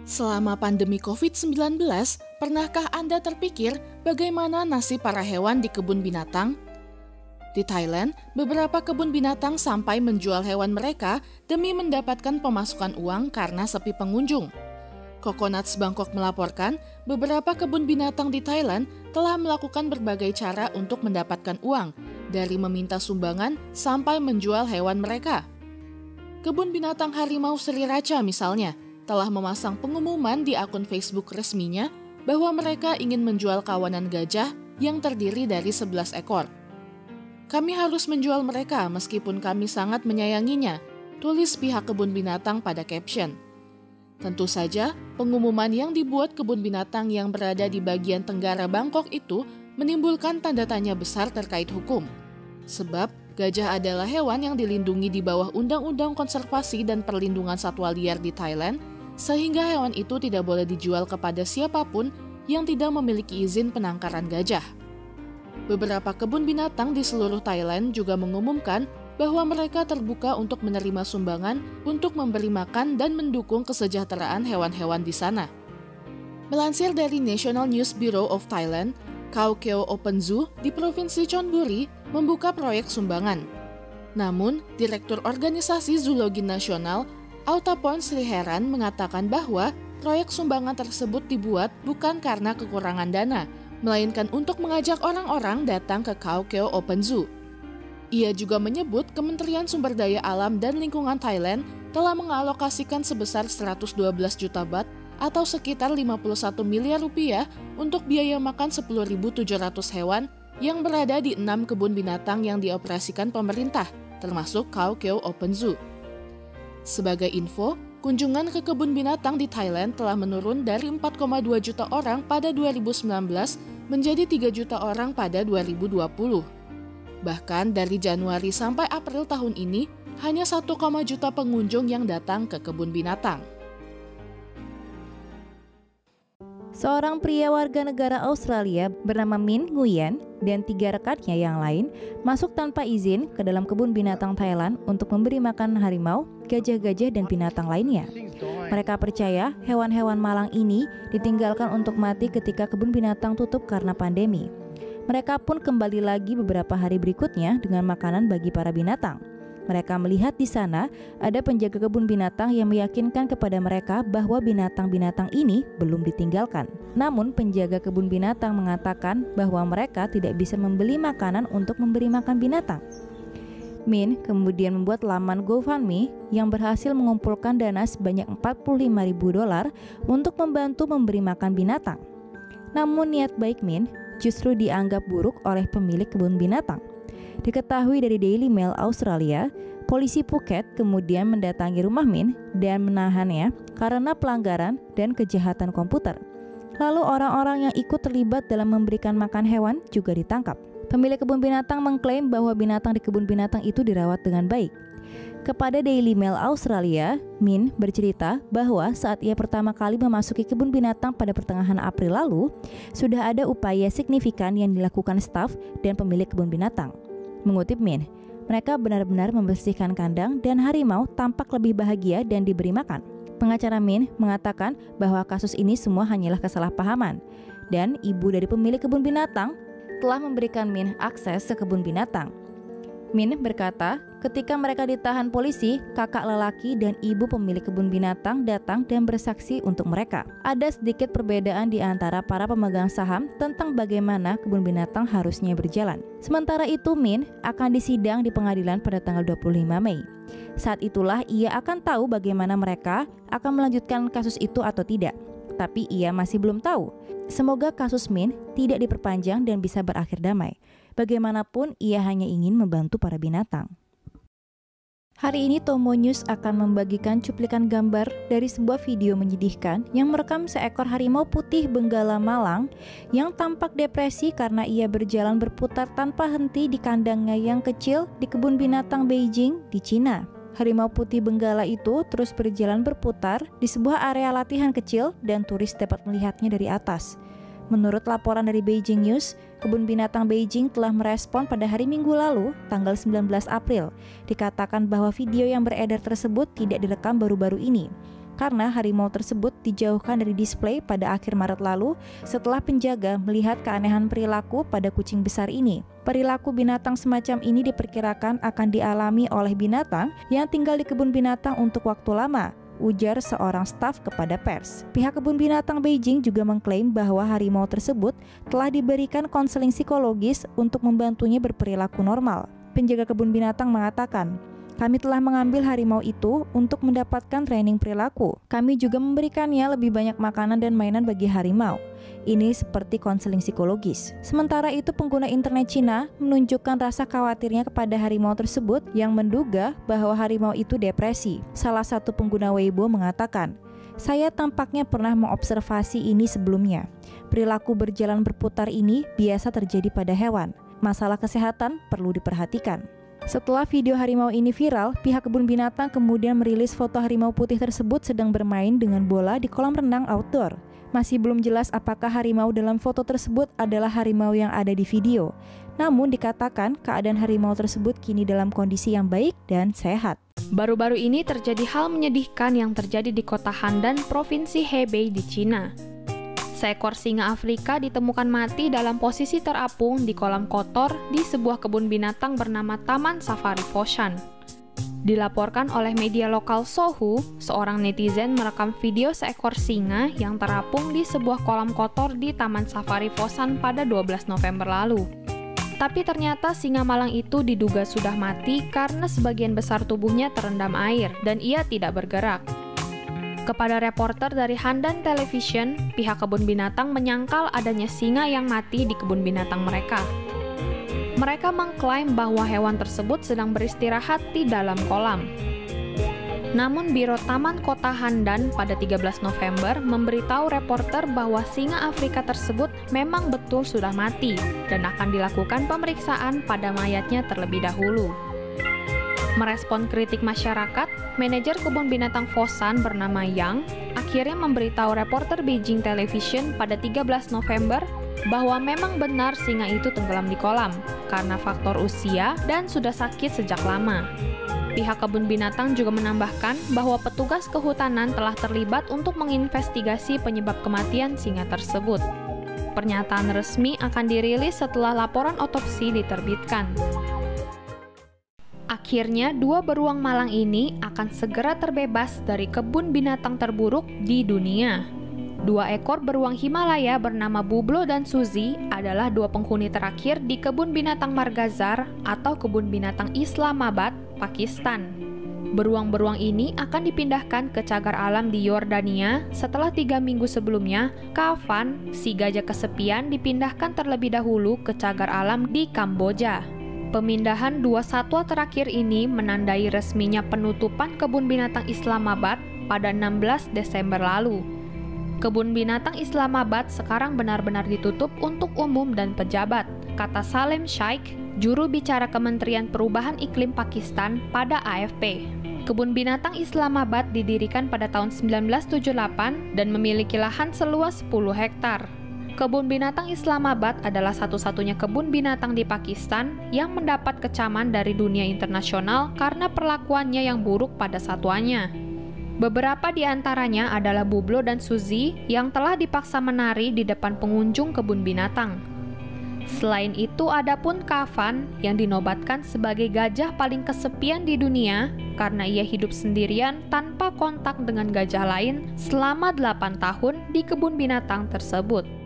Selama pandemi COVID-19, pernahkah Anda terpikir bagaimana nasib para hewan di kebun binatang? Di Thailand, beberapa kebun binatang sampai menjual hewan mereka demi mendapatkan pemasukan uang karena sepi pengunjung. Coconuts Bangkok melaporkan, beberapa kebun binatang di Thailand telah melakukan berbagai cara untuk mendapatkan uang, dari meminta sumbangan sampai menjual hewan mereka. Kebun binatang harimau Sriracha misalnya, telah memasang pengumuman di akun Facebook resminya bahwa mereka ingin menjual kawanan gajah yang terdiri dari 11 ekor. Kami harus menjual mereka meskipun kami sangat menyayanginya, tulis pihak kebun binatang pada caption. Tentu saja, pengumuman yang dibuat kebun binatang yang berada di bagian tenggara Bangkok itu menimbulkan tanda tanya besar terkait hukum. Sebab, gajah adalah hewan yang dilindungi di bawah Undang-Undang Konservasi dan Perlindungan Satwa Liar di Thailand, sehingga hewan itu tidak boleh dijual kepada siapapun yang tidak memiliki izin penangkaran gajah. Beberapa kebun binatang di seluruh Thailand juga mengumumkan bahwa mereka terbuka untuk menerima sumbangan untuk memberi makan dan mendukung kesejahteraan hewan-hewan di sana. Melansir dari National News Bureau of Thailand, Khao Keo Open Zoo di Provinsi Chonburi membuka proyek sumbangan. Namun, Direktur Organisasi Zoologi Nasional, Autapon Sriheran mengatakan bahwa proyek sumbangan tersebut dibuat bukan karena kekurangan dana, melainkan untuk mengajak orang-orang datang ke Khao Keo Open Zoo. Ia juga menyebut Kementerian Sumber Daya Alam dan Lingkungan Thailand telah mengalokasikan sebesar 112 juta baht atau sekitar 51 miliar rupiah untuk biaya makan 10.700 hewan yang berada di 6 kebun binatang yang dioperasikan pemerintah, termasuk Khao Keo Open Zoo. Sebagai info, kunjungan ke kebun binatang di Thailand telah menurun dari 4,2 juta orang pada 2019 menjadi 3 juta orang pada 2020. Bahkan dari Januari sampai April tahun ini, hanya 1, juta pengunjung yang datang ke kebun binatang. Seorang pria warga negara Australia bernama Min Nguyen dan 3 rekannya yang lain masuk tanpa izin ke dalam kebun binatang Thailand untuk memberi makan harimau, gajah-gajah, dan binatang lainnya. Mereka percaya hewan-hewan malang ini ditinggalkan untuk mati ketika kebun binatang tutup karena pandemi. Mereka pun kembali lagi beberapa hari berikutnya dengan makanan bagi para binatang. Mereka melihat di sana ada penjaga kebun binatang yang meyakinkan kepada mereka bahwa binatang-binatang ini belum ditinggalkan. Namun penjaga kebun binatang mengatakan bahwa mereka tidak bisa membeli makanan untuk memberi makan binatang. Min kemudian membuat laman GoFundMe yang berhasil mengumpulkan dana sebanyak $45.000 untuk membantu memberi makan binatang. Namun niat baik Min justru dianggap buruk oleh pemilik kebun binatang. Diketahui dari Daily Mail Australia, polisi Phuket kemudian mendatangi rumah Min dan menahannya karena pelanggaran dan kejahatan komputer. Lalu orang-orang yang ikut terlibat dalam memberikan makan hewan juga ditangkap. Pemilik kebun binatang mengklaim bahwa binatang di kebun binatang itu dirawat dengan baik. Kepada Daily Mail Australia, Min bercerita bahwa saat ia pertama kali memasuki kebun binatang pada pertengahan April lalu, sudah ada upaya signifikan yang dilakukan staf dan pemilik kebun binatang. Mengutip Min, mereka benar-benar membersihkan kandang dan harimau tampak lebih bahagia dan diberi makan. Pengacara Min mengatakan bahwa kasus ini semua hanyalah kesalahpahaman dan ibu dari pemilik kebun binatang telah memberikan Min akses ke kebun binatang. Min berkata, ketika mereka ditahan polisi, kakak lelaki dan ibu pemilik kebun binatang datang dan bersaksi untuk mereka. Ada sedikit perbedaan di antara para pemegang saham tentang bagaimana kebun binatang harusnya berjalan. Sementara itu, Min akan disidang di pengadilan pada tanggal 25 Mei. Saat itulah ia akan tahu bagaimana mereka akan melanjutkan kasus itu atau tidak. Tapi ia masih belum tahu. Semoga kasus Min tidak diperpanjang dan bisa berakhir damai. Bagaimanapun, ia hanya ingin membantu para binatang. Hari ini Tomo News akan membagikan cuplikan gambar dari sebuah video menyedihkan yang merekam seekor harimau putih Benggala Malang yang tampak depresi karena ia berjalan berputar tanpa henti di kandangnya yang kecil di kebun binatang Beijing di Cina. Harimau putih Benggala itu terus berjalan berputar di sebuah area latihan kecil dan turis dapat melihatnya dari atas. Menurut laporan dari Beijing News, Kebun Binatang Beijing telah merespon pada hari Minggu lalu, tanggal 19 April. Dikatakan bahwa video yang beredar tersebut tidak direkam baru-baru ini. karena harimau tersebut dijauhkan dari display pada akhir Maret lalu setelah penjaga melihat keanehan perilaku pada kucing besar ini. Perilaku binatang semacam ini diperkirakan akan dialami oleh binatang yang tinggal di kebun binatang untuk waktu lama, ujar seorang staf kepada pers. Pihak kebun binatang Beijing juga mengklaim bahwa harimau tersebut telah diberikan konseling psikologis untuk membantunya berperilaku normal. Penjaga kebun binatang mengatakan, "Kami telah mengambil harimau itu untuk mendapatkan training perilaku. Kami juga memberikannya lebih banyak makanan dan mainan bagi harimau. Ini seperti konseling psikologis." Sementara itu, pengguna internet Cina menunjukkan rasa khawatirnya kepada harimau tersebut yang menduga bahwa harimau itu depresi. Salah satu pengguna Weibo mengatakan, "Saya tampaknya pernah mengobservasi ini sebelumnya. Perilaku berjalan berputar ini biasa terjadi pada hewan. Masalah kesehatan perlu diperhatikan." Setelah video harimau ini viral, pihak kebun binatang kemudian merilis foto harimau putih tersebut sedang bermain dengan bola di kolam renang outdoor. Masih belum jelas apakah harimau dalam foto tersebut adalah harimau yang ada di video. Namun dikatakan keadaan harimau tersebut kini dalam kondisi yang baik dan sehat. Baru-baru ini terjadi hal menyedihkan yang terjadi di kota Handan, Provinsi Hebei di Cina. Seekor singa Afrika ditemukan mati dalam posisi terapung di kolam kotor di sebuah kebun binatang bernama Taman Safari Foshan. Dilaporkan oleh media lokal Sohu, seorang netizen merekam video seekor singa yang terapung di sebuah kolam kotor di Taman Safari Foshan pada 12 November lalu. Tapi ternyata singa malang itu diduga sudah mati karena sebagian besar tubuhnya terendam air dan ia tidak bergerak. Kepada reporter dari Handan Television, pihak kebun binatang menyangkal adanya singa yang mati di kebun binatang mereka. Mereka mengklaim bahwa hewan tersebut sedang beristirahat di dalam kolam. Namun Biro Taman Kota Handan pada 13 November memberitahu reporter bahwa singa Afrika tersebut memang betul sudah mati dan akan dilakukan pemeriksaan pada mayatnya terlebih dahulu. Merespon kritik masyarakat, manajer kebun binatang Foshan bernama Yang akhirnya memberitahu reporter Beijing Television pada 13 November bahwa memang benar singa itu tenggelam di kolam karena faktor usia dan sudah sakit sejak lama. Pihak kebun binatang juga menambahkan bahwa petugas kehutanan telah terlibat untuk menginvestigasi penyebab kematian singa tersebut. Pernyataan resmi akan dirilis setelah laporan otopsi diterbitkan. Akhirnya, dua beruang malang ini akan segera terbebas dari kebun binatang terburuk di dunia. Dua ekor beruang Himalaya bernama Bublo dan Suzy adalah dua penghuni terakhir di kebun binatang Margazar atau kebun binatang Islamabad, Pakistan. Beruang-beruang ini akan dipindahkan ke cagar alam di Yordania setelah 3 minggu sebelumnya, Kavan, si gajah kesepian, dipindahkan terlebih dahulu ke cagar alam di Kamboja. Pemindahan dua satwa terakhir ini menandai resminya penutupan kebun binatang Islamabad pada 16 Desember lalu. Kebun binatang Islamabad sekarang benar-benar ditutup untuk umum dan pejabat, kata Salim Shaikh, juru bicara Kementerian Perubahan Iklim Pakistan pada AFP. Kebun binatang Islamabad didirikan pada tahun 1978 dan memiliki lahan seluas 10 hektar. Kebun binatang Islamabad adalah satu-satunya kebun binatang di Pakistan yang mendapat kecaman dari dunia internasional karena perlakuannya yang buruk pada satwanya. Beberapa di antaranya adalah Bublo dan Suzy yang telah dipaksa menari di depan pengunjung kebun binatang. Selain itu, ada pun Kavan yang dinobatkan sebagai gajah paling kesepian di dunia karena ia hidup sendirian tanpa kontak dengan gajah lain selama 8 tahun di kebun binatang tersebut.